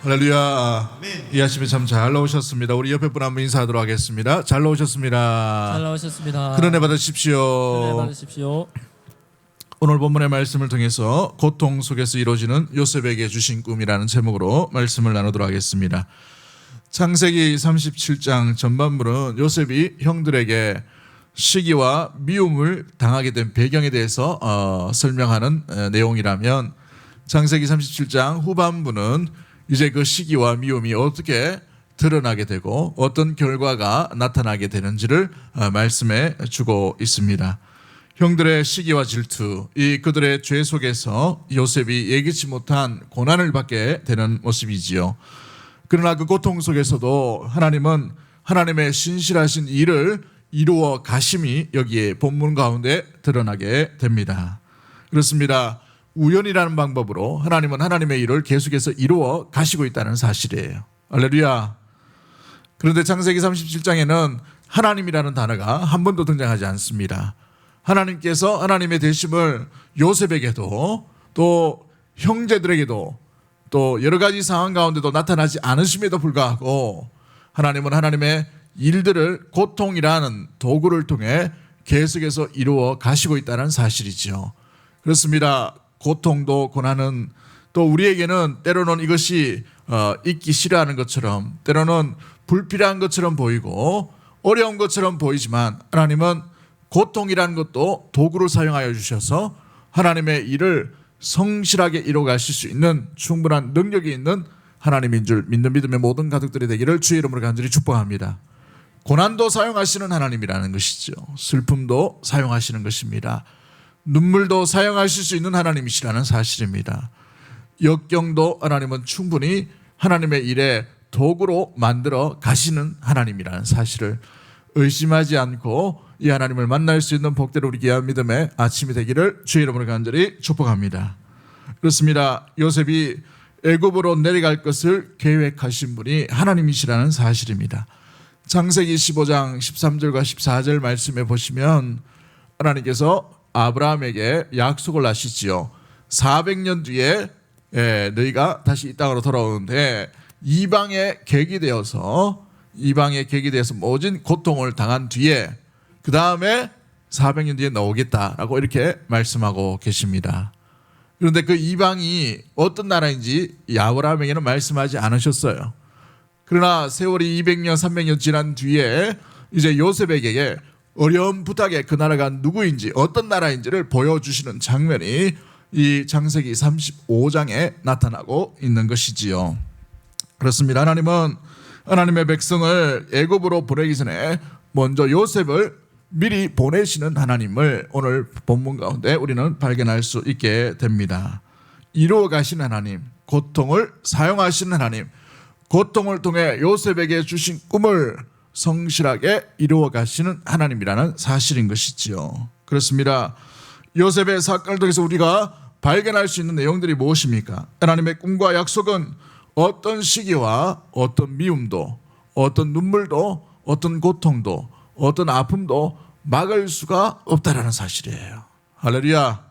할렐루야. 이 아침에 참 잘 나오셨습니다. 우리 옆에 분 한번 인사하도록 하겠습니다. 잘 나오셨습니다. 잘 나오셨습니다. 큰 은혜 받으십시오. 은혜 받으십시오. 오늘 본문의 말씀을 통해서 고통 속에서 이루어지는 요셉에게 주신 꿈이라는 제목으로 말씀을 나누도록 하겠습니다. 창세기 37장 전반부는 요셉이 형들에게 시기와 미움을 당하게 된 배경에 대해서 설명하는 내용이라면, 창세기 37장 후반부는 이제 그 시기와 미움이 어떻게 드러나게 되고 어떤 결과가 나타나게 되는지를 말씀해 주고 있습니다. 형들의 시기와 질투, 이 그들의 죄 속에서 요셉이 예기치 못한 고난을 받게 되는 모습이지요. 그러나 그 고통 속에서도 하나님은 하나님의 신실하신 일을 이루어 가심이 여기에 본문 가운데 드러나게 됩니다. 그렇습니다. 우연이라는 방법으로 하나님은 하나님의 일을 계속해서 이루어 가시고 있다는 사실이에요. 할렐루야. 그런데 창세기 37장에는 하나님이라는 단어가 한 번도 등장하지 않습니다. 하나님께서 하나님의 대심을 요셉에게도 또 형제들에게도 또 여러 가지 상황 가운데도 나타나지 않으심에도 불구하고 하나님은 하나님의 일들을 고통이라는 도구를 통해 계속해서 이루어 가시고 있다는 사실이죠. 그렇습니다. 고통도 고난은 또 우리에게는 때로는 이것이 있기 싫어하는 것처럼, 때로는 불필요한 것처럼 보이고 어려운 것처럼 보이지만, 하나님은 고통이라는 것도 도구를 사용하여 주셔서 하나님의 일을 성실하게 이루어가실 수 있는 충분한 능력이 있는 하나님인 줄 믿는 믿음의 모든 가족들이 되기를 주의 이름으로 간절히 축복합니다. 고난도 사용하시는 하나님이라는 것이죠. 슬픔도 사용하시는 것입니다. 눈물도 사용하실 수 있는 하나님이시라는 사실입니다. 역경도 하나님은 충분히 하나님의 일에 도구로 만들어 가시는 하나님이라는 사실을 의심하지 않고 이 하나님을 만날 수 있는 복대로 우리 귀한 믿음의 아침이 되기를 주의 이름으로 간절히 축복합니다. 그렇습니다. 요셉이 애굽으로 내려갈 것을 계획하신 분이 하나님이시라는 사실입니다. 창세기 15장 13절과 14절 말씀에 보시면 하나님께서 아브라함에게 약속을 하시지요. 400년 뒤에 너희가 다시 이 땅으로 돌아오는데 이방의 객이 되어서 모진 고통을 당한 뒤에 그 다음에 400년 뒤에 나오겠다라고 이렇게 말씀하고 계십니다. 그런데 그 이방이 어떤 나라인지 아브라함에게는 말씀하지 않으셨어요. 그러나 세월이 200년 300년 지난 뒤에 이제 요셉에게 어려운 부탁에 그 나라가 누구인지 어떤 나라인지를 보여주시는 장면이 이 창세기 35장에 나타나고 있는 것이지요. 그렇습니다. 하나님은 하나님의 백성을 애굽으로 보내기 전에 먼저 요셉을 미리 보내시는 하나님을 오늘 본문 가운데 우리는 발견할 수 있게 됩니다. 이루어 가시는 하나님, 고통을 사용하시는 하나님, 고통을 통해 요셉에게 주신 꿈을 성실하게 이루어 가시는 하나님이라는 사실인 것이지요. 그렇습니다. 요셉의 사건을 통해서 우리가 발견할 수 있는 내용들이 무엇입니까? 하나님의 꿈과 약속은 어떤 시기와 어떤 미움도, 어떤 눈물도, 어떤 고통도, 어떤 아픔도 막을 수가 없다라는 사실이에요. 할렐루야.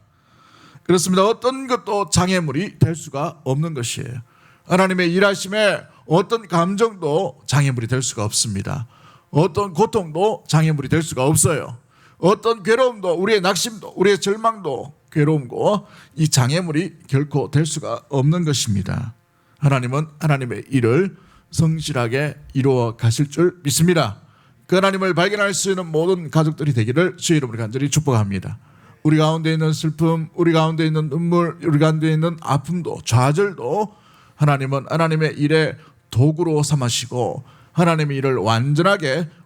그렇습니다. 어떤 것도 장애물이 될 수가 없는 것이에요. 하나님의 일하심에 어떤 감정도 장애물이 될 수가 없습니다. 어떤 고통도 장애물이 될 수가 없어요. 어떤 괴로움도, 우리의 낙심도, 우리의 절망도, 괴로움고 이 장애물이 결코 될 수가 없는 것입니다. 하나님은 하나님의 일을 성실하게 이루어 가실 줄 믿습니다. 그 하나님을 발견할 수 있는 모든 가족들이 되기를 주의 이름으로 간절히 축복합니다. 우리 가운데 있는 슬픔, 우리 가운데 있는 눈물, 우리 가운데 있는 아픔도, 좌절도 하나님은 하나님의 일에 도구로 삼으시고 하나님의 일을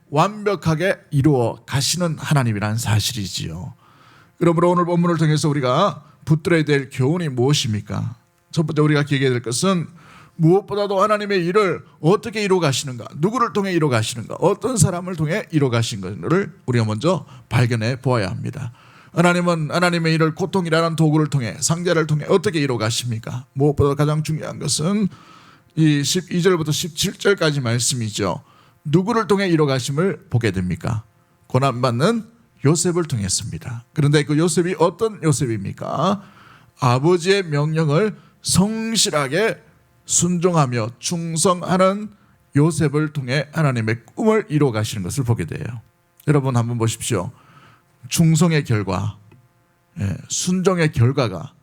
완벽하게 이루어 가시는 하나님이라는 사실이지요. 그러므로 오늘 본문을 통해서 우리가 붙들어야 될 교훈이 무엇입니까? 첫 번째 우리가 기억해야 될 것은 무엇보다도 하나님의 일을 어떻게 이루어 가시는가, 누구를 통해 이루어 가시는가, 어떤 사람을 통해 이루어 가신 것을 우리가 먼저 발견해 보아야 합니다. 하나님은 하나님의 일을 고통이라는 도구를 통해, 상자를 통해 어떻게 이루어 가십니까? 무엇보다 가장 중요한 것은 이 12절부터 17절까지 말씀이죠. 누구를 통해 이루어 가심을 보게 됩니까? 고난받는 요셉을 통했습니다. 그런데 그 요셉이 어떤 요셉입니까? 아버지의 명령을 성실하게 순종하며 충성하는 요셉을 통해 하나님의 꿈을 이루어 가시는 것을 보게 돼요. 여러분 한번 보십시오. 충성의 결과, 순종의 결과가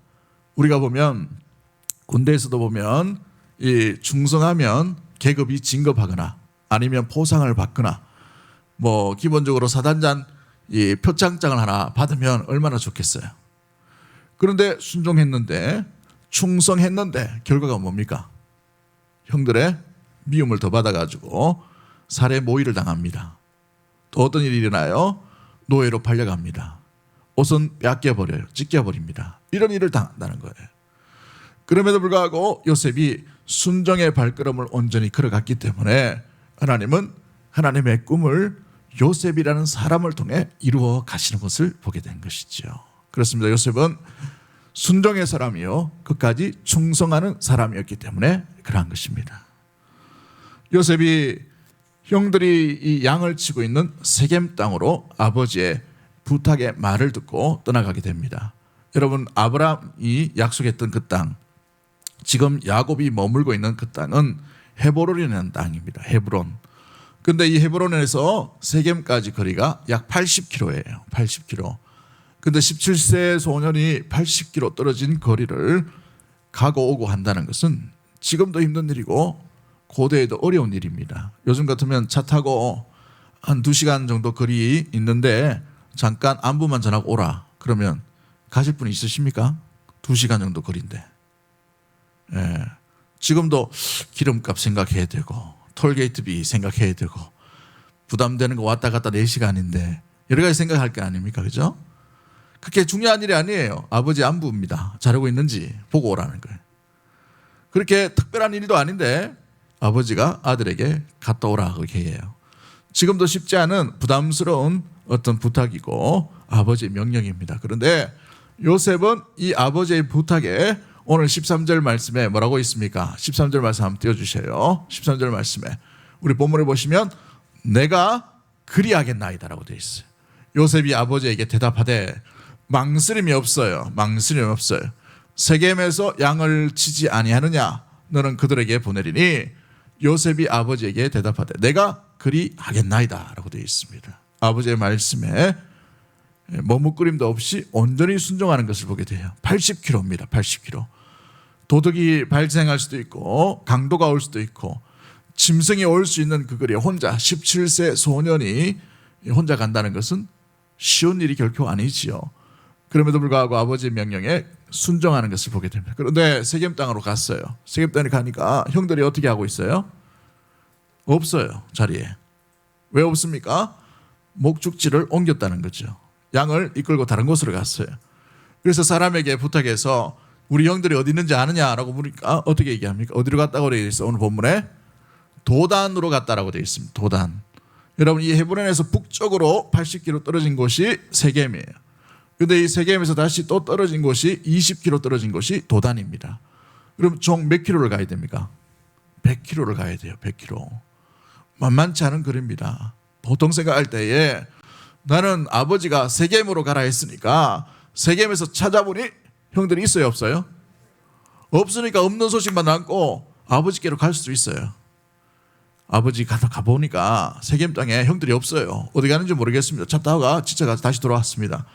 우리가 보면 군대에서도 보면 이 충성하면 계급이 진급하거나 아니면 포상을 받거나 뭐 기본적으로 사단장 이 표창장을 하나 받으면 얼마나 좋겠어요. 그런데 순종했는데 충성했는데 결과가 뭡니까? 형들의 미움을 더 받아가지고 살해 모의를 당합니다. 또 어떤 일이 일어나요? 노예로 팔려갑니다. 옷은 뺏겨버려요. 찢겨버립니다. 이런 일을 당한다는 거예요. 그럼에도 불구하고 요셉이 순종의 발걸음을 온전히 걸어갔기 때문에 하나님은 하나님의 꿈을 요셉이라는 사람을 통해 이루어 가시는 것을 보게 된 것이죠. 그렇습니다. 요셉은 순종의 사람이요 끝까지 충성하는 사람이었기 때문에 그러한 것입니다. 요셉이 형들이 이 양을 치고 있는 세겜 땅으로 아버지의 부탁의 말을 듣고 떠나가게 됩니다. 여러분 아브라함이 약속했던 그 땅, 지금 야곱이 머물고 있는 그 땅은 헤브론이라는 땅입니다. 헤브론. 근데 이 헤브론에서 세겜까지 거리가 약 80km예요. 80km. 근데 17세 소년이 80km 떨어진 거리를 가고 오고 한다는 것은 지금도 힘든 일이고 고대에도 어려운 일입니다. 요즘 같으면 차 타고 한 2시간 정도 거리 있는데 잠깐 안부만 전하고 오라. 그러면 가실 분이 있으십니까? 2시간 정도 거리인데. 지금도 기름값 생각해야 되고 톨게이트비 생각해야 되고 부담되는 거 왔다 갔다 4시간인데 여러 가지 생각할 게 아닙니까? 그죠? 그렇게 중요한 일이 아니에요. 아버지 안부입니다. 잘하고 있는지 보고 오라는 거예요. 그렇게 특별한 일도 아닌데 아버지가 아들에게 갔다 오라 그렇게 해요. 지금도 쉽지 않은 부담스러운 어떤 부탁이고 아버지의 명령입니다. 그런데 요셉은 이 아버지의 부탁에 오늘 13절 말씀에 뭐라고 있습니까? 13절 말씀 한번 띄워주세요. 13절 말씀에 우리 본문을 보시면 내가 그리하겠나이다 라고 되어 있어요. 요셉이 아버지에게 대답하되 망설임이 없어요. 망설임이 없어요. 세겜에서 양을 치지 아니하느냐 너는 그들에게 보내리니 요셉이 아버지에게 대답하되 내가 그리하겠나이다 라고 되어 있습니다. 아버지의 말씀에 머뭇거림도 없이 온전히 순종하는 것을 보게 돼요. 80km입니다. 80km. 도둑이 발생할 수도 있고 강도가 올 수도 있고 짐승이 올 수 있는 그 거리에 혼자 17세 소년이 혼자 간다는 것은 쉬운 일이 결코 아니지요. 그럼에도 불구하고 아버지의 명령에 순종하는 것을 보게 됩니다. 그런데 세겜 땅으로 갔어요. 세겜 땅에 가니까 형들이 어떻게 하고 있어요? 없어요. 자리에. 왜 없습니까? 목축지를 옮겼다는 거죠. 양을 이끌고 다른 곳으로 갔어요. 그래서 사람에게 부탁해서 우리 형들이 어디 있는지 아느냐라고 물으니까 어떻게 얘기합니까? 어디로 갔다고 되어 있어요? 오늘 본문에 도단으로 갔다라고 되어 있습니다. 도단. 여러분 이 헤브론에서 북쪽으로 80km 떨어진 곳이 세겜이에요. 그런데 이 세겜에서 다시 또 떨어진 곳이 20km 떨어진 곳이 도단입니다. 그럼 총 몇 킬로를 가야 됩니까? 100km를 가야 돼요. 100km. 만만치 않은 거리입니다. 보통 생각할 때에 나는 아버지가 세겜으로 가라 했으니까 세겜에서 찾아보니 형들이 있어요 없어요? 없으니까 없는 소식만 남고 아버지께로 갈 수도 있어요. 아버지 가보니까 세겜 땅에 형들이 없어요. 어디 가는지 모르겠습니다. 차 타고 지쳐가서 다시 돌아왔습니다.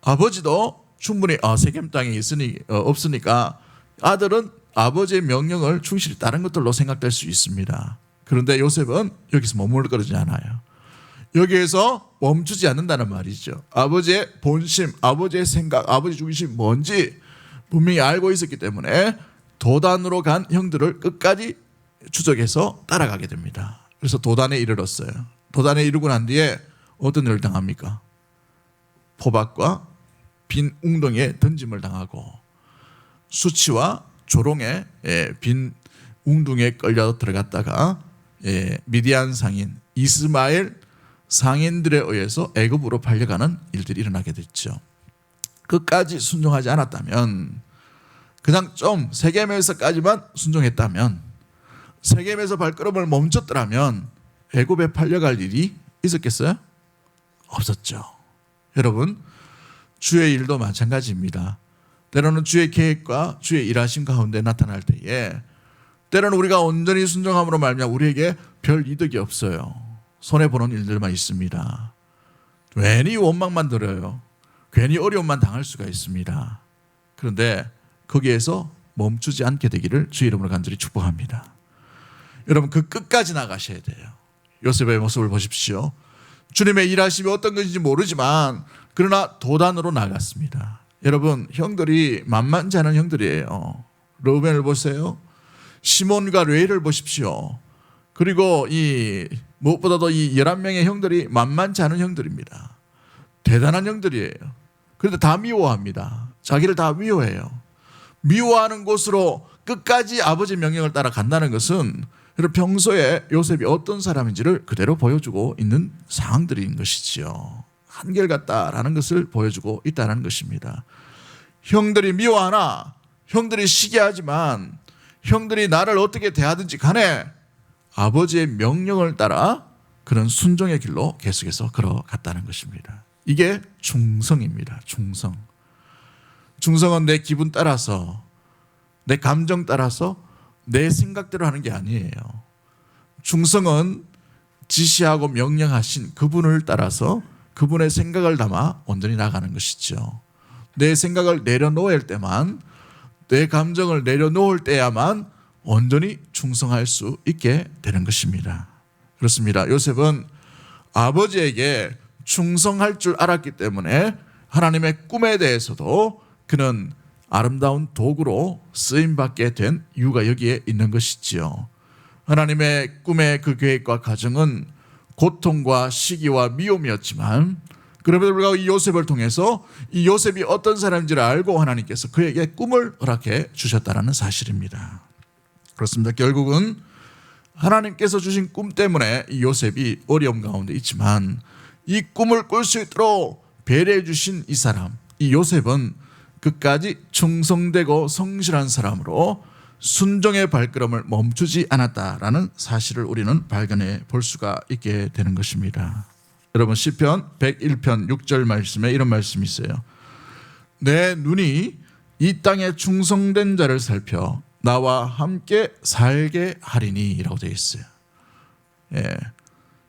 아버지도 충분히 세겜 땅에 없으니까 아들은 아버지의 명령을 충실히 따른 것들로 생각될 수 있습니다. 그런데 요셉은 여기서 머물거리지 않아요. 여기에서 멈추지 않는다는 말이죠. 아버지의 본심, 아버지의 생각, 아버지 중심이 뭔지 분명히 알고 있었기 때문에 도단으로 간 형들을 끝까지 추적해서 따라가게 됩니다. 그래서 도단에 이르렀어요. 도단에 이르고 난 뒤에 어떤 일을 당합니까? 포박과 빈 웅덩이에 던짐을 당하고 수치와 조롱에 빈 웅덩이에 끌려 들어갔다가 미디안 상인 이스마엘 상인들에 의해서 애굽으로 팔려가는 일들이 일어나게 됐죠. 끝까지 순종하지 않았다면 그냥 좀 세겜에서까지만 순종했다면 세겜에서 발걸음을 멈췄더라면 애굽에 팔려갈 일이 있었겠어요? 없었죠. 여러분 주의 일도 마찬가지입니다. 때로는 주의 계획과 주의 일하심 가운데 나타날 때에 때로는 우리가 온전히 순종함으로 말미암아 우리에게 별 이득이 없어요. 손해보는 일들만 있습니다. 괜히 원망만 들어요. 괜히 어려움만 당할 수가 있습니다. 그런데 거기에서 멈추지 않게 되기를 주의 이름으로 간절히 축복합니다. 여러분, 그 끝까지 나가셔야 돼요. 요셉의 모습을 보십시오. 주님의 일하심이 어떤 것인지 모르지만 그러나 도단으로 나갔습니다. 여러분, 형들이 만만치 않은 형들이에요. 르우벤을 보세요. 시몬과 레위를 보십시오. 그리고 무엇보다도 이 11명의 형들이 만만치 않은 형들입니다. 대단한 형들이에요. 그런데 다 미워합니다. 자기를 다 미워해요. 미워하는 곳으로 끝까지 아버지 명령을 따라 간다는 것은 평소에 요셉이 어떤 사람인지를 그대로 보여주고 있는 상황들인 것이지요. 한결같다라는 것을 보여주고 있다는 것입니다. 형들이 미워하나, 형들이 시기하지만, 형들이 나를 어떻게 대하든지 간에 아버지의 명령을 따라 그런 순종의 길로 계속해서 걸어갔다는 것입니다. 이게 충성입니다. 충성. 충성은 내 기분 따라서, 내 감정 따라서, 내 생각대로 하는 게 아니에요. 충성은 지시하고 명령하신 그분을 따라서 그분의 생각을 담아 온전히 나가는 것이죠. 내 생각을 내려놓을 때만, 내 감정을 내려놓을 때야만 온전히 충성할 수 있게 되는 것입니다. 그렇습니다. 요셉은 아버지에게 충성할 줄 알았기 때문에 하나님의 꿈에 대해서도 그는 아름다운 도구로 쓰임받게 된 이유가 여기에 있는 것이지요. 하나님의 꿈의 그 계획과 가정은 고통과 시기와 미움이었지만 그럼에도 불구하고 이 요셉을 통해서 이 요셉이 어떤 사람인지를 알고 하나님께서 그에게 꿈을 허락해 주셨다는 사실입니다. 그렇습니다. 결국은 하나님께서 주신 꿈 때문에 이 요셉이 어려움 가운데 있지만 이 꿈을 꿀 수 있도록 배려해 주신 이 사람, 이 요셉은 끝까지 충성되고 성실한 사람으로 순종의 발걸음을 멈추지 않았다라는 사실을 우리는 발견해 볼 수가 있게 되는 것입니다. 여러분, 시편 101편 6절 말씀에 이런 말씀이 있어요. 내 눈이 이 땅에 충성된 자를 살펴 나와 함께 살게 하리니 라고 되어 있어요.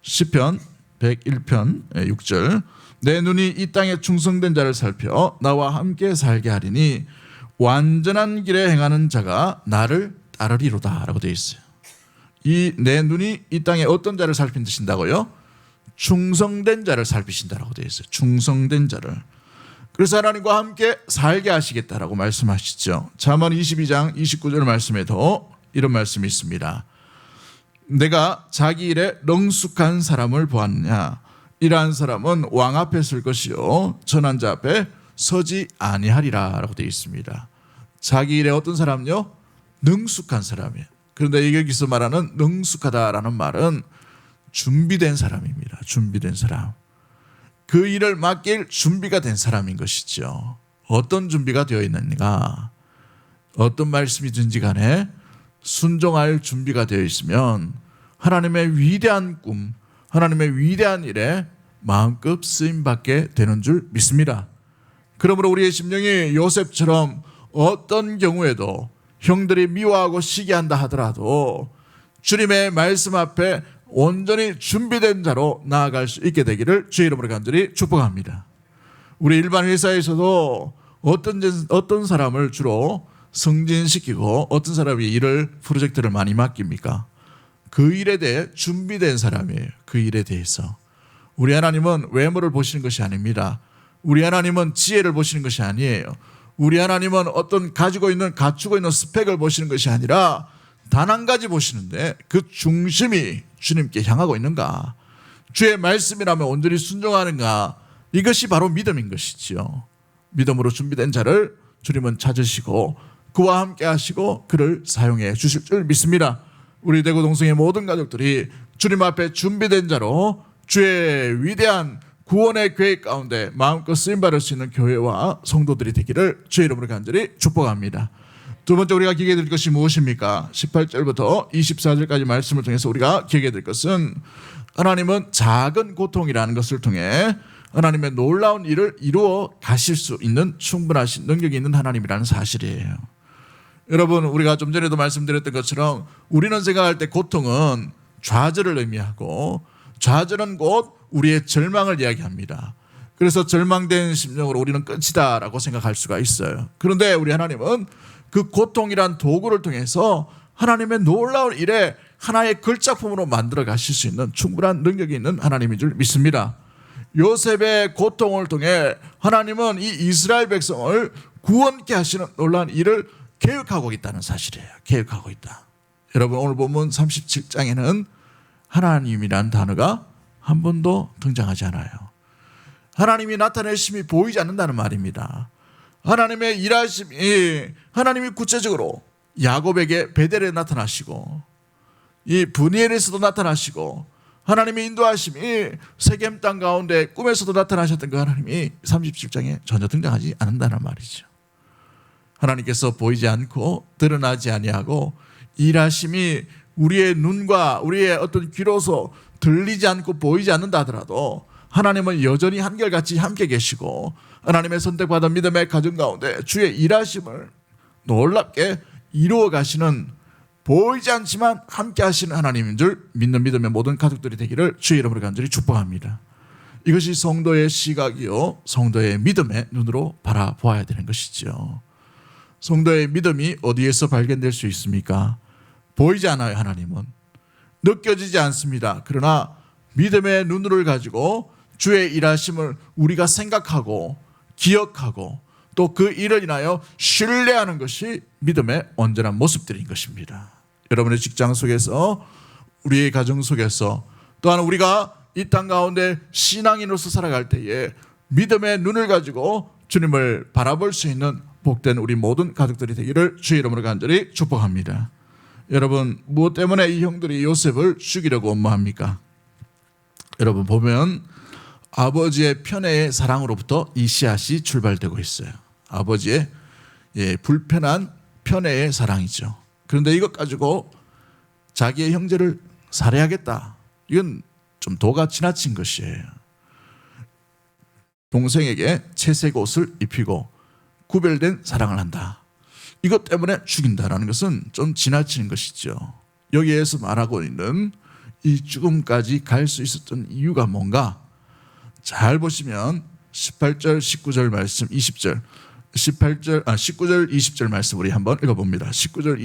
시편 101편 6절 내 눈이 이 땅에 충성된 자를 살펴 나와 함께 살게 하리니 완전한 길에 행하는 자가 나를 따르리로다 라고 되어 있어요. 이 내 눈이 이 땅에 어떤 자를 살핀다고요? 충성된 자를 살피신다라고 되어 있어요. 충성된 자를. 그래서 하나님과 함께 살게 하시겠다라고 말씀하시죠. 잠언 22장 29절 말씀에도 이런 말씀이 있습니다. 내가 자기 일에 능숙한 사람을 보았느냐? 이러한 사람은 왕 앞에 설 것이요 전한 자 앞에 서지 아니하리라 라고 되어 있습니다. 자기 일에 어떤 사람요? 능숙한 사람이에요. 그런데 여기서 말하는 능숙하다라는 말은 준비된 사람입니다. 준비된 사람. 그 일을 맡길 준비가 된 사람인 것이죠. 어떤 준비가 되어 있는가? 어떤 말씀이든지 간에 순종할 준비가 되어 있으면 하나님의 위대한 꿈, 하나님의 위대한 일에 마음껏 쓰임받게 되는 줄 믿습니다. 그러므로 우리의 심령이 요셉처럼 어떤 경우에도 형들이 미워하고 시기한다 하더라도 주님의 말씀 앞에 온전히 준비된 자로 나아갈 수 있게 되기를 주의 이름으로 간절히 축복합니다. 우리 일반 회사에서도 어떤 사람을 주로 승진시키고 어떤 사람이 일을 프로젝트를 많이 맡깁니까? 그 일에 대해 준비된 사람이에요. 그 일에 대해서. 우리 하나님은 외모를 보시는 것이 아닙니다. 우리 하나님은 지혜를 보시는 것이 아니에요. 우리 하나님은 갖추고 있는 스펙을 보시는 것이 아니라 단 한 가지 보시는데 그 중심이 주님께 향하고 있는가? 주의 말씀이라면 온전히 순종하는가? 이것이 바로 믿음인 것이지요. 믿음으로 준비된 자를 주님은 찾으시고 그와 함께 하시고 그를 사용해 주실 줄 믿습니다. 우리 대구 동성의 모든 가족들이 주님 앞에 준비된 자로 주의 위대한 구원의 계획 가운데 마음껏 쓰임받을 수 있는 교회와 성도들이 되기를 주의 이름으로 간절히 축복합니다. 두 번째 우리가 기억해야 될 것이 무엇입니까? 18절부터 24절까지 말씀을 통해서 우리가 기억해야 될 것은 하나님은 작은 고통이라는 것을 통해 하나님의 놀라운 일을 이루어 가실 수 있는 충분하신 능력이 있는 하나님이라는 사실이에요. 여러분, 우리가 좀 전에도 말씀드렸던 것처럼 우리는 생각할 때 고통은 좌절을 의미하고, 좌절은 곧 우리의 절망을 이야기합니다. 그래서 절망된 심령으로 우리는 끝이다라고 생각할 수가 있어요. 그런데 우리 하나님은 그 고통이란 도구를 통해서 하나님의 놀라운 일에 하나의 걸작품으로 만들어 가실 수 있는 충분한 능력이 있는 하나님인 줄 믿습니다. 요셉의 고통을 통해 하나님은 이 이스라엘 백성을 구원케 하시는 놀라운 일을 계획하고 있다는 사실이에요. 계획하고 있다. 여러분, 오늘 본문 37장에는 하나님이란 단어가 한 번도 등장하지 않아요. 하나님이 나타내심이 보이지 않는다는 말입니다. 하나님의 일하심이, 하나님이 구체적으로 야곱에게 베델에 나타나시고 이 브니엘에서도 나타나시고 하나님의 인도하심이 세겜 땅 가운데 꿈에서도 나타나셨던 그 하나님이 37장에 전혀 등장하지 않는다는 말이죠. 하나님께서 보이지 않고 드러나지 아니하고 일하심이 우리의 눈과 우리의 어떤 귀로서 들리지 않고 보이지 않는다 하더라도 하나님은 여전히 한결같이 함께 계시고 하나님의 선택받은 믿음의 가정 가운데 주의 일하심을 놀랍게 이루어 가시는, 보이지 않지만 함께 하시는 하나님인 줄 믿는 믿음의 모든 가족들이 되기를 주의 이름으로 간절히 축복합니다. 이것이 성도의 시각이요 성도의 믿음의 눈으로 바라보아야 되는 것이죠. 성도의 믿음이 어디에서 발견될 수 있습니까? 보이지 않아요. 하나님은 느껴지지 않습니다. 그러나 믿음의 눈을 가지고 주의 일하심을 우리가 생각하고 기억하고 또 그 일을 인하여 신뢰하는 것이 믿음의 온전한 모습들인 것입니다. 여러분의 직장 속에서, 우리의 가정 속에서, 또한 우리가 이 땅 가운데 신앙인으로서 살아갈 때에 믿음의 눈을 가지고 주님을 바라볼 수 있는 복된 우리 모든 가족들이 되기를 주의 이름으로 간절히 축복합니다. 여러분, 무엇 때문에 이 형들이 요셉을 죽이려고 엄모합니까? 여러분 보면 아버지의 편애의 사랑으로부터 이 씨앗이 출발되고 있어요. 아버지의 불편한 편애의 사랑이죠. 그런데 이것 가지고 자기의 형제를 살해하겠다, 이건 좀 도가 지나친 것이에요. 동생에게 채색 옷을 입히고 구별된 사랑을 한다, 이것 때문에 죽인다라는 것은 좀 지나치는 것이죠. 여기에서 말하고 있는 이 죽음까지 갈 수 있었던 이유가 뭔가? 잘 보시면 18절, 19절 말씀, 20절, 19절, 20절 말씀 우리 한번 읽어봅니다. 19절,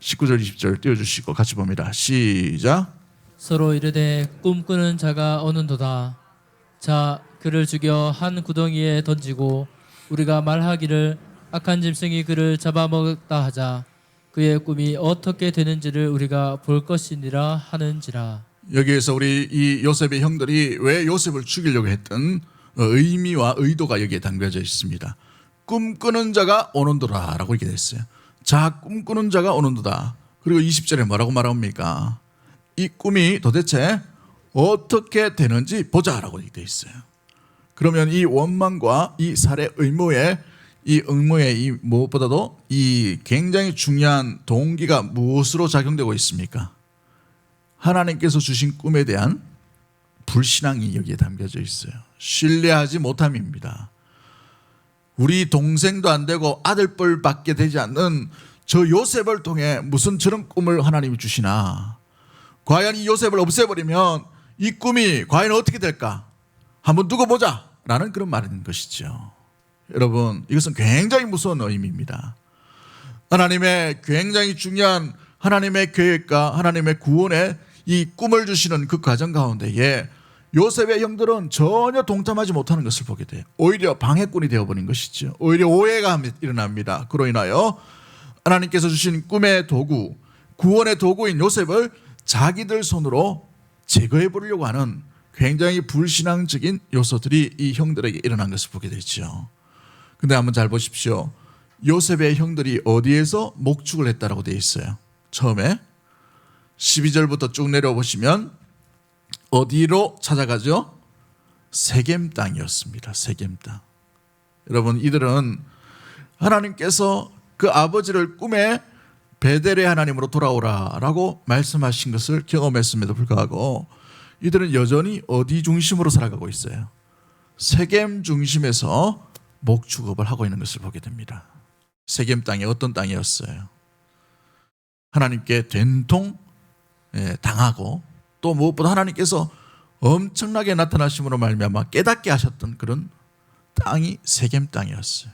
20절 띄워주시고 같이 봅니다. 시작. 서로 이르되 꿈꾸는 자가 오는도다. 자, 그를 죽여 한 구덩이에 던지고 우리가 말하기를 악한 짐승이 그를 잡아먹었다 하자. 그의 꿈이 어떻게 되는지를 우리가 볼 것이니라 하는지라. 여기에서 우리 이 요셉의 형들이 왜 요셉을 죽이려고 했던 의미와 의도가 여기에 담겨져 있습니다. 꿈꾸는 자가 오는도다 라고 이렇게 됐어요. 자, 꿈꾸는 자가 오는도다. 그리고 20절에 뭐라고 말합니까? 이 꿈이 도대체 어떻게 되는지 보자 라고 이렇게 되어 있어요. 그러면 이 원망과 이 살해 의무의 이 무엇보다도 이 굉장히 중요한 동기가 무엇으로 작용되고 있습니까? 하나님께서 주신 꿈에 대한 불신앙이 여기에 담겨져 있어요. 신뢰하지 못함입니다. 우리 동생도 안 되고 아들뻘밖에 되지 않는 저 요셉을 통해 무슨 저런 꿈을 하나님이 주시나? 과연 이 요셉을 없애버리면 이 꿈이 과연 어떻게 될까? 한번 두고 보자 라는 그런 말인 것이죠. 여러분, 이것은 굉장히 무서운 의미입니다. 하나님의 굉장히 중요한 하나님의 계획과 하나님의 구원에 이 꿈을 주시는 그 과정 가운데에 요셉의 형들은 전혀 동참하지 못하는 것을 보게 돼요. 오히려 방해꾼이 되어버린 것이죠. 오히려 오해가 일어납니다. 그로 인하여 하나님께서 주신 꿈의 도구, 구원의 도구인 요셉을 자기들 손으로 제거해 버리려고 하는 굉장히 불신앙적인 요소들이 이 형들에게 일어난 것을 보게 되죠. 근데 한번 잘 보십시오. 요셉의 형들이 어디에서 목축을 했다라고 되어 있어요. 처음에 12절부터 쭉 내려보시면 어디로 찾아가죠? 세겜 땅이었습니다. 세겜 땅. 여러분, 이들은 하나님께서 그 아버지를 꿈에 베델의 하나님으로 돌아오라라고 말씀하신 것을 경험했음에도 불구하고 이들은 여전히 어디 중심으로 살아가고 있어요? 세겜 중심에서 목축업을 하고 있는 것을 보게 됩니다. 세겜 땅이 어떤 땅이었어요? 하나님께 된통 당하고 또 무엇보다 하나님께서 엄청나게 나타나심으로 말미암아 깨닫게 하셨던 그런 땅이 세겜 땅이었어요.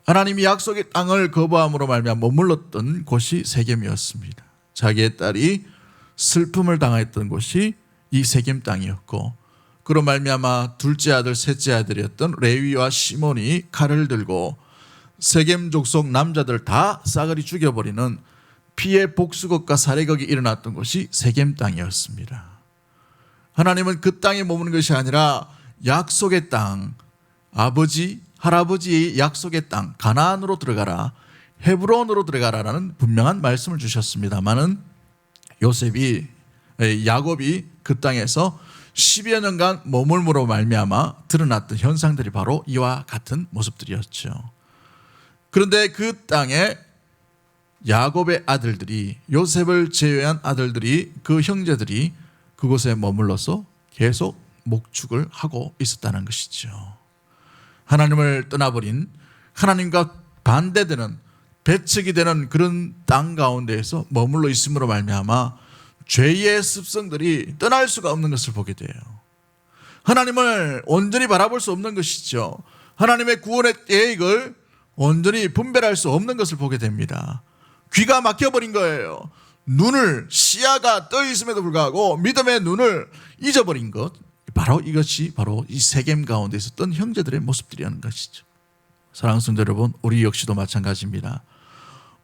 하나님이 약속의 땅을 거부함으로 말미암아 머물렀던 곳이 세겜이었습니다. 자기의 딸이 슬픔을 당했던 곳이 이 세겜 땅이었고, 그로 말미암아 둘째 아들 셋째 아들이었던 레위와 시몬이 칼을 들고 세겜 족속 남자들 다 싸그리 죽여버리는 피의 복수극과 살해극이 일어났던 곳이 세겜 땅이었습니다. 하나님은 그 땅에 머무는 것이 아니라 약속의 땅, 아버지 할아버지의 약속의 땅 가나안으로 들어가라, 헤브론으로 들어가라라는 분명한 말씀을 주셨습니다마는 야곱이 그 땅에서 10여 년간 머물므로 말미암아 드러났던 현상들이 바로 이와 같은 모습들이었죠. 그런데 그 땅에 야곱의 아들들이, 요셉을 제외한 아들들이, 그 형제들이 그곳에 머물러서 계속 목축을 하고 있었다는 것이죠. 하나님을 떠나버린, 하나님과 반대되는, 배척이 되는 그런 땅 가운데에서 머물러 있음으로 말미암아 죄의 습성들이 떠날 수가 없는 것을 보게 돼요. 하나님을 온전히 바라볼 수 없는 것이죠. 하나님의 구원의 계획을 온전히 분별할 수 없는 것을 보게 됩니다. 귀가 막혀버린 거예요. 시야가 떠 있음에도 불구하고 믿음의 눈을 잊어버린 것, 이것이 바로 이 세겜 가운데 있었던 형제들의 모습들이라는 것이죠. 사랑하는 성도 여러분, 우리 역시도 마찬가지입니다.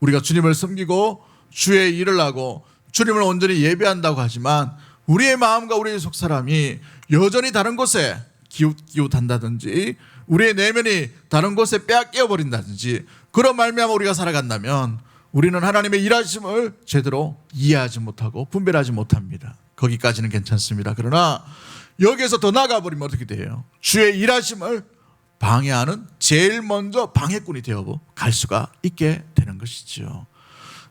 우리가 주님을 섬기고 주의 일을 하고 주님을 온전히 예배한다고 하지만 우리의 마음과 우리의 속사람이 여전히 다른 곳에 기웃한다든지 우리의 내면이 다른 곳에 빼앗겨 버린다든지 그런 말미암아 우리가 살아간다면 우리는 하나님의 일하심을 제대로 이해하지 못하고 분별하지 못합니다. 거기까지는 괜찮습니다. 그러나 여기에서 더 나아가 버리면 어떻게 돼요? 주의 일하심을 방해하는 제일 먼저 방해꾼이 되어 갈 수가 있게 되는 것이죠.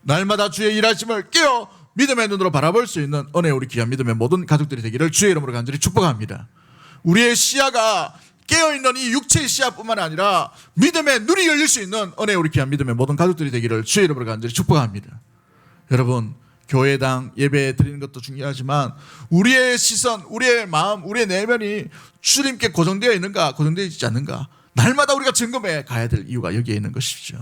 날마다 주의 일하심을 깨어 믿음의 눈으로 바라볼 수 있는 은혜 우리 귀한 믿음의 모든 가족들이 되기를 주의 이름으로 간절히 축복합니다. 우리의 시야가 깨어있는 이 육체의 시야뿐만 아니라 믿음의 눈이 열릴 수 있는 은혜 우리 귀한 믿음의 모든 가족들이 되기를 주의 이름으로 간절히 축복합니다. 여러분, 교회당 예배 드리는 것도 중요하지만 우리의 시선, 우리의 마음, 우리의 내면이 주님께 고정되어 있는가, 고정되어 있지 않는가, 날마다 우리가 점검해 가야 될 이유가 여기에 있는 것이죠.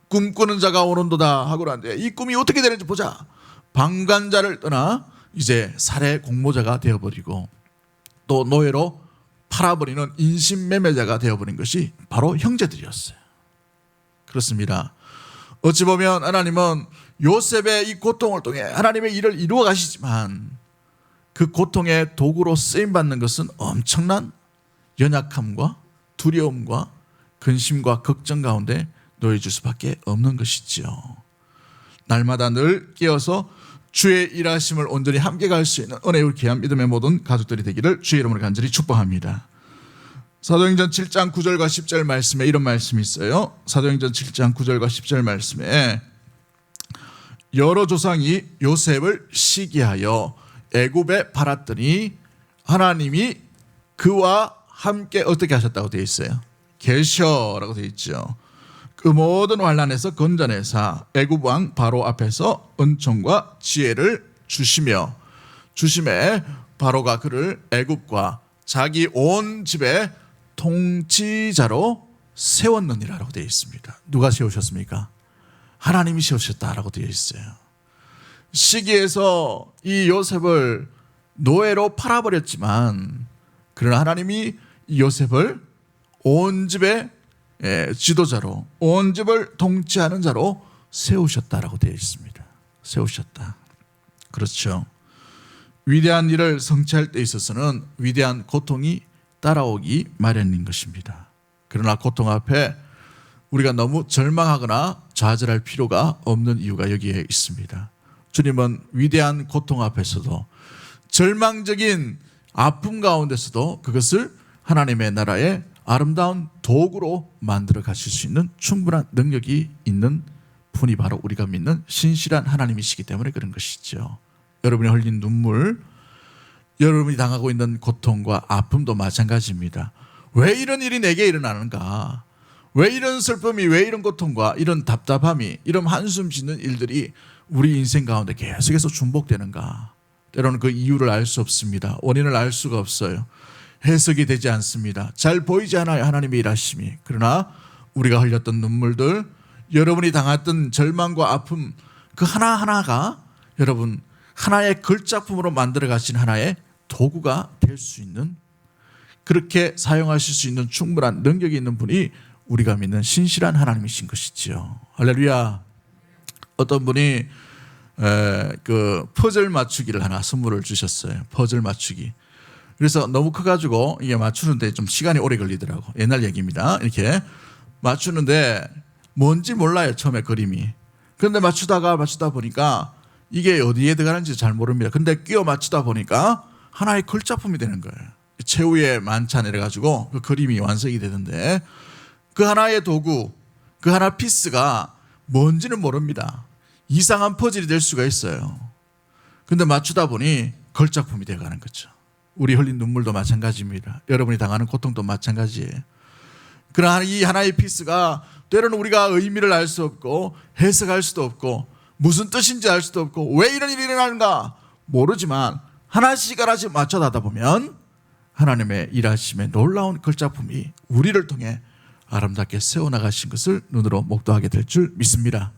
꿈꾸는 자가 오는도다 하고 하는데 이 꿈이 어떻게 되는지 보자. 방관자를 떠나 이제 살해 공모자가 되어버리고 또 노예로 팔아버리는 인신매매자가 되어버린 것이 바로 형제들이었어요. 그렇습니다. 어찌 보면 하나님은 요셉의 이 고통을 통해 하나님의 일을 이루어 가시지만 그 고통의 도구로 쓰임받는 것은 엄청난 연약함과 두려움과 근심과 걱정 가운데 놓여질 수밖에 없는 것이죠. 날마다 늘 깨어서 주의 일하심을 온전히 함께 갈 수 있는 은혜의 귀한 믿음의 모든 가족들이 되기를 주의 이름으로 간절히 축복합니다. 사도행전 7장 9절과 10절 말씀에 이런 말씀이 있어요. 사도행전 7장 9절과 10절 말씀에 여러 조상이 요셉을 시기하여 애굽에 팔았더니 하나님이 그와 함께 어떻게 하셨다고 되어 있어요? 계셔라고 되어 있죠. 그 모든 환난에서 건져내사 애굽 왕 바로 앞에서 은총과 지혜를 주심에 바로가 그를 애굽과 자기 온 집의 통치자로 세웠느니라라고 되어 있습니다. 누가 세우셨습니까? 하나님이 세우셨다라고 되어 있어요. 시기에서 이 요셉을 노예로 팔아버렸지만 그러나 하나님이 이 요셉을 온 집의 지도자로, 온 집을 통치하는 자로 세우셨다라고 되어 있습니다. 세우셨다. 그렇죠. 위대한 일을 성취할 때 있어서는 위대한 고통이 따라오기 마련인 것입니다. 그러나 고통 앞에 우리가 너무 절망하거나 좌절할 필요가 없는 이유가 여기에 있습니다. 주님은 위대한 고통 앞에서도 절망적인 아픔 가운데서도 그것을 하나님의 나라의 아름다운 도구로 만들어 가실 수 있는 충분한 능력이 있는 분이 바로 우리가 믿는 신실한 하나님이시기 때문에 그런 것이죠. 여러분이 흘린 눈물, 여러분이 당하고 있는 고통과 아픔도 마찬가지입니다. 왜 이런 일이 내게 일어나는가? 왜 이런 슬픔이, 왜 이런 고통과 이런 답답함이, 이런 한숨 짓는 일들이 우리 인생 가운데 계속해서 중복되는가? 때로는 그 이유를 알 수 없습니다. 원인을 알 수가 없어요. 해석이 되지 않습니다. 잘 보이지 않아요, 하나님의 일하심이. 그러나 우리가 흘렸던 눈물들, 여러분이 당했던 절망과 아픔, 그 하나하나가 여러분 하나의 걸작품으로 만들어 가신 하나의 도구가 될 수 있는, 그렇게 사용하실 수 있는 충분한 능력이 있는 분이 우리가 믿는 신실한 하나님이신 것이지요. 할렐루야. 어떤 분이 그 퍼즐 맞추기를 하나 선물을 주셨어요. 퍼즐 맞추기. 그래서 너무 커가지고 이게 맞추는데 좀 시간이 오래 걸리더라고. 옛날 얘기입니다. 이렇게 맞추는데 뭔지 몰라요, 처음에 그림이. 그런데 맞추다 보니까 이게 어디에 들어가는지 잘 모릅니다. 근데 끼워 맞추다 보니까 하나의 걸작품이 되는 거예요. 최후의 만찬 이래가지고 그 그림이 완성이 되는데, 그 하나의 도구, 그 하나 피스가 뭔지는 모릅니다. 이상한 퍼즐이 될 수가 있어요. 근데 맞추다 보니 걸작품이 되어가는 거죠. 우리 흘린 눈물도 마찬가지입니다. 여러분이 당하는 고통도 마찬가지예요. 그러나 이 하나의 피스가 때로는 우리가 의미를 알 수 없고 해석할 수도 없고 무슨 뜻인지 알 수도 없고 왜 이런 일이 일어나는가 모르지만 하나씩 맞춰가다 보면 하나님의 일하심의 놀라운 걸작품이 우리를 통해 아름답게 세워나가신 것을 눈으로 목도하게 될 줄 믿습니다.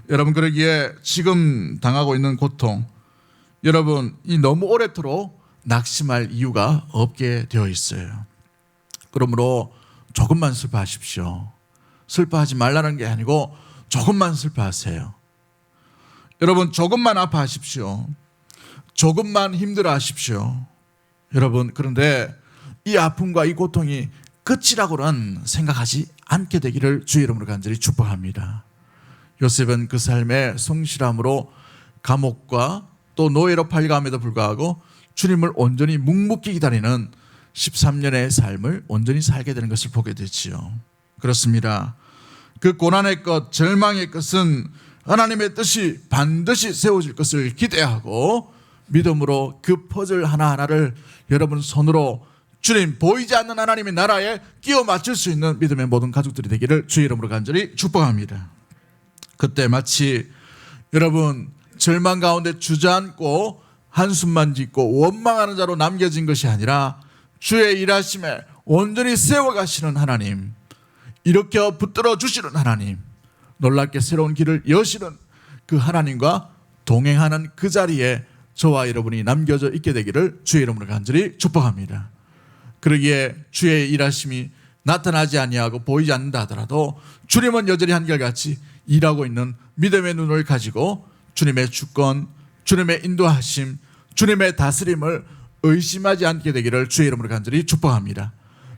여러분, 그러기에 지금 당하고 있는 고통, 여러분 이 너무 오래도록 낙심할 이유가 없게 되어 있어요. 그러므로 조금만 슬퍼하십시오. 슬퍼하지 말라는 게 아니고 조금만 슬퍼하세요. 여러분, 조금만 아파하십시오. 조금만 힘들어하십시오. 여러분, 그런데 이 아픔과 이 고통이 끝이라고는 생각하지 않게 되기를 주의 이름으로 간절히 축복합니다. 요셉은 그 삶의 성실함으로 감옥과 또 노예로 팔려감에도 불구하고 주님을 온전히 묵묵히 기다리는 13년의 삶을 온전히 살게 되는 것을 보게 되지요. 그렇습니다. 그 고난의 끝, 절망의 끝은 하나님의 뜻이 반드시 세워질 것을 기대하고 믿음으로 그 퍼즐 하나하나를 여러분 손으로 주님 보이지 않는 하나님의 나라에 끼워 맞출 수 있는 믿음의 모든 가족들이 되기를 주의 이름으로 간절히 축복합니다. 그때 마치 여러분 절망 가운데 주저앉고 한숨만 짓고 원망하는 자로 남겨진 것이 아니라 주의 일하심에 온전히 세워가시는 하나님, 일으켜 붙들어 주시는 하나님, 놀랍게 새로운 길을 여시는 그 하나님과 동행하는 그 자리에 저와 여러분이 남겨져 있게 되기를 주의 이름으로 간절히 축복합니다. 그러기에 주의 일하심이 나타나지 아니하고 보이지 않는다 하더라도 주님은 여전히 한결같이 일하고 있는 믿음의 눈을 가지고 주님의 주권, 주님의 인도하심, 주님의 다스림을 의심하지 않게 되기를 주의 이름으로 간절히 축복합니다.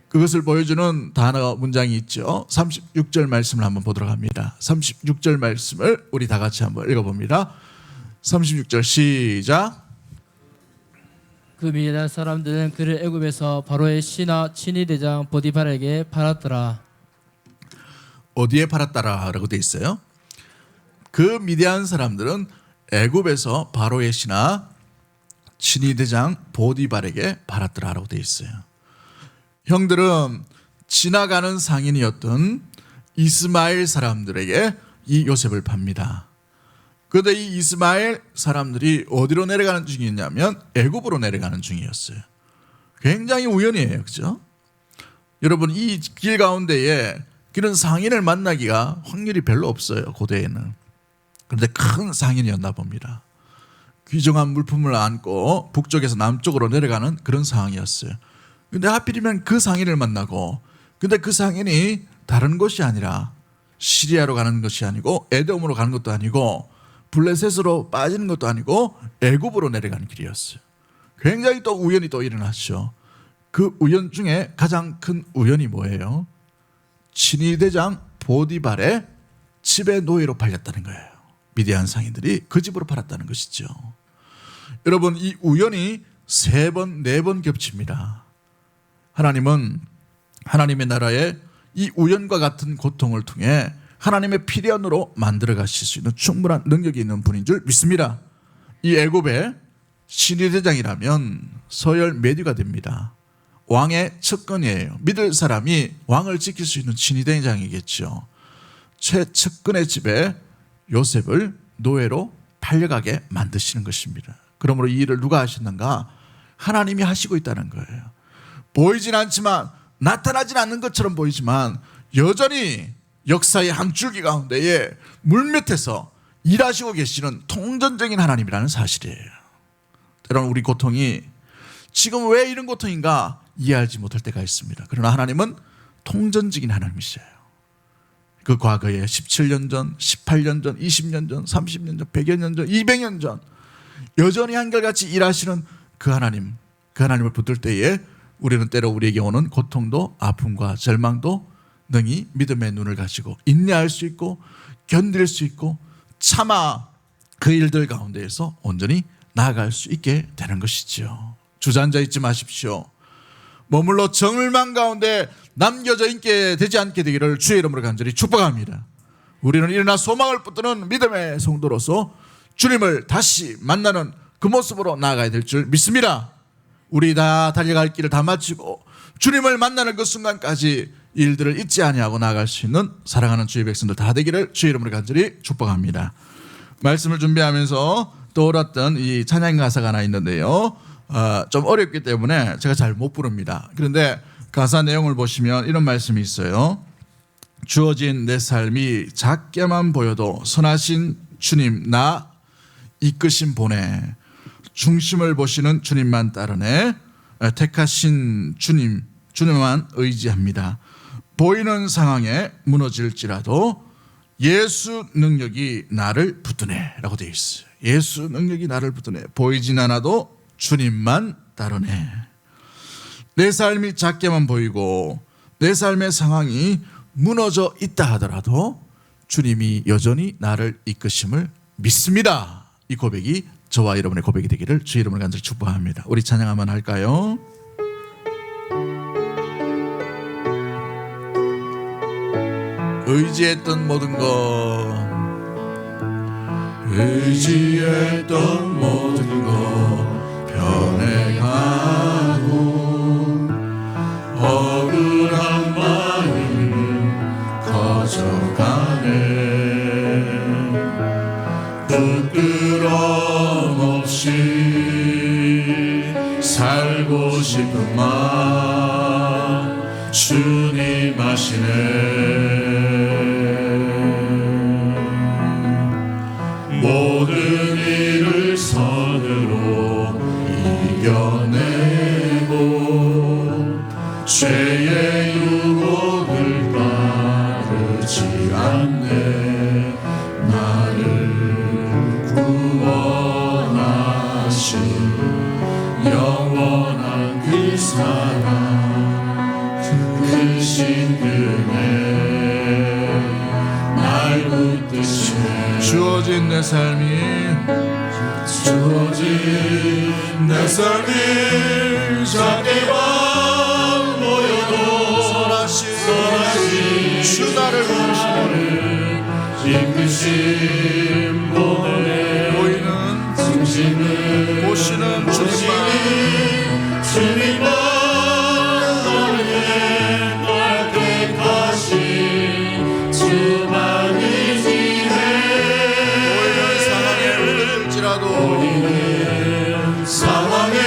그것을 보여주는 단어 문장이 있죠. 36절 말씀을 한번 보도록 합니다. 36절 말씀을 우리 다 같이 한번 읽어봅니다. 36절 시작. 그 미디안 사람들은 그를 애굽에서 바로의 신하 친위대장 보디발에게 팔았더라. 어디에 팔았다라고 돼 있어요? 그 미디안 사람들은 애굽에서 바로의 신하 친위대장 보디발에게 팔았더라라고 돼 있어요. 형들은 지나가는 상인이었던 이스마엘 사람들에게 이 요셉을 팝니다. 그런데 이 이스마엘 사람들이 어디로 내려가는 중이었냐면 애굽으로 내려가는 중이었어요. 굉장히 우연이에요, 그렇죠? 여러분, 이 길 가운데에 그런 상인을 만나기가 확률이 별로 없어요, 고대에는. 그런데 큰 상인이었나 봅니다. 귀중한 물품을 안고 북쪽에서 남쪽으로 내려가는 그런 상황이었어요. 근데 하필이면 그 상인을 만나고, 근데 그 상인이 다른 곳이 아니라 시리아로 가는 것이 아니고 에돔으로 가는 것도 아니고 블레셋으로 빠지는 것도 아니고 애굽으로 내려가는 길이었어요. 굉장히 또 우연이 또 일어났죠. 그 우연 중에 가장 큰 우연이 뭐예요? 친위대장 보디발의 집에 노예로 팔렸다는 거예요. 미디안 상인들이 그 집으로 팔았다는 것이죠. 여러분, 이 우연이 3번, 4번 겹칩니다. 하나님은 하나님의 나라에 이 우연과 같은 고통을 통해 하나님의 필연으로 만들어 가실 수 있는 충분한 능력이 있는 분인 줄 믿습니다. 이 애굽의 친위대장이라면 서열 메디가 됩니다. 왕의 측근이에요. 믿을 사람이 왕을 지킬 수 있는 친위대장이겠죠. 최측근의 집에 요셉을 노예로 팔려가게 만드시는 것입니다. 그러므로 이 일을 누가 하셨는가? 하나님이 하시고 있다는 거예요. 보이진 않지만, 나타나진 않는 것처럼 보이지만 여전히 역사의 한 줄기 가운데에 물밑에서 일하시고 계시는 통전적인 하나님이라는 사실이에요. 때로는 우리 고통이 지금 왜 이런 고통인가 이해하지 못할 때가 있습니다. 그러나 하나님은 통전적인 하나님이세요. 그 과거에 17년 전, 18년 전, 20년 전, 30년 전, 100여 년 전, 200년 전 여전히 한결같이 일하시는 그 하나님을 붙들 때에 우리는 때로 우리에게 오는 고통도 아픔과 절망도 능히 믿음의 눈을 가지고 인내할 수 있고 견딜 수 있고 차마 그 일들 가운데에서 온전히 나아갈 수 있게 되는 것이지요. 주저앉아 있지 마십시오. 머물러 정을망 가운데 남겨져 있게 되지 않게 되기를 주의 이름으로 간절히 축복합니다. 우리는 일어나 소망을 붙드는 믿음의 성도로서 주님을 다시 만나는 그 모습으로 나아가야 될 줄 믿습니다. 우리 다 달려갈 길을 다 마치고 주님을 만나는 그 순간까지 일들을 잊지 아니하고 나아갈 수 있는 사랑하는 주의 백성들 다 되기를 주의 이름으로 간절히 축복합니다. 말씀을 준비하면서 떠올랐던 이 찬양 가사가 하나 있는데요. 좀 어렵기 때문에 제가 잘 못 부릅니다. 그런데 가사 내용을 보시면 이런 말씀이 있어요. 주어진 내 삶이 작게만 보여도 선하신 주님 나 이끄신 보내. 중심을 보시는 주님만 따르네. 택하신 주님만 의지합니다. 보이는 상황에 무너질지라도 예수 능력이 나를 붙드네 라고 되어 있어요. 예수 능력이 나를 붙드네. 보이진 않아도 주님만 따르네. 내 삶이 작게만 보이고 내 삶의 상황이 무너져 있다 하더라도 주님이 여전히 나를 이끄심을 믿습니다. 이 고백이 저와 여러분의 고백이 되기를 주의 이름으로 간절히 축복합니다. 우리 찬양 한번 할까요? 의지했던 모든 것 의지했던 모든 것 변해가고 억울한 마음 커져가네. 부끄럼 없이 살고 싶은 마음 주님 아시네. 모든 일을 선으로 이겨내고 죄의 유혹을 따르지 않네. 나를 구원하신 영원한 그 사랑 크신 그네 날 붙드시네. 주어진 내 삶이 작게만 보여도 선하신 주 나를 이끄신 보이는 보시는 주님만 날 택하신 주만 의지해. 보이는 상황에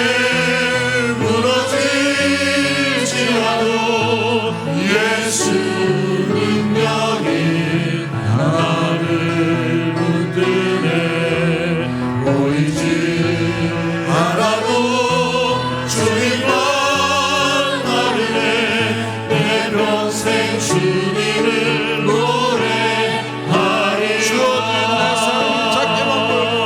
무너질지라도 예수 능력이 나를 붙드네. 보이지 않아도 주님만 따르네. 내 평생 주님을 노래하리. 주어진 내 삶이 작게만 보여도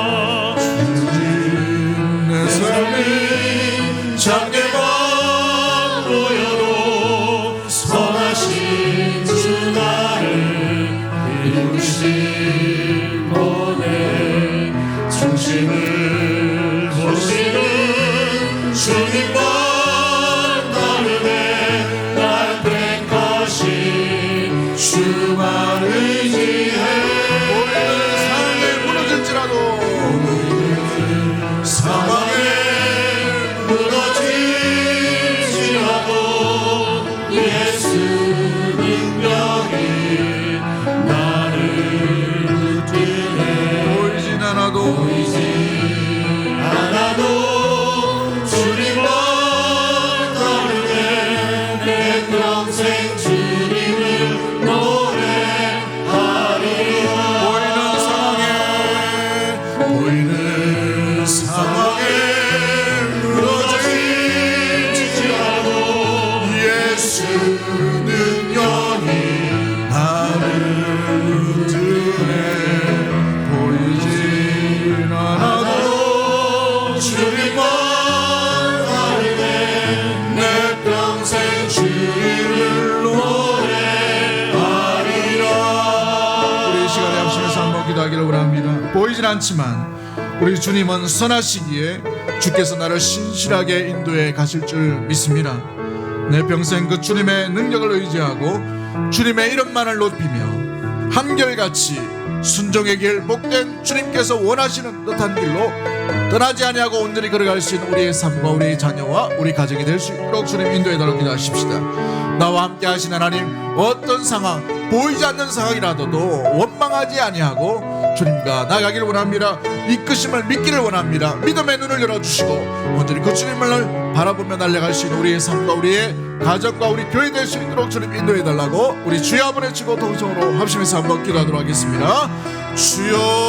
쉽진 않지만 우리 주님은 선하시기에 주께서 나를 신실하게 인도해 가실 줄 믿습니다. 내 평생 그 주님의 능력을 의지하고 주님의 이름만을 높이며 한결같이 순종의 길, 복된 주님께서 원하시는 듯한 길로 떠나지 아니하고 온전히 걸어갈 수 있는 우리의 삶과 우리의 자녀와 우리 가정이 될 수 있도록 주님 인도해 달라고 기도하십시다. 나와 함께 하신 하나님, 어떤 상황, 보이지 않는 상황이라도 원망하지 아니하고 주님과 나가기를 원합니다. 이끄심을 믿기를 원합니다. 믿음의 눈을 열어주시고 온전히 그 주님을 바라보며 날아갈 수 있는 우리의 삶과 우리의 가정과 우리 교회 될 수 있도록 주님 인도해 달라고 우리 주여 한번 외치고 동성으로 합심해서 한번 기도하도록 하겠습니다. 주여.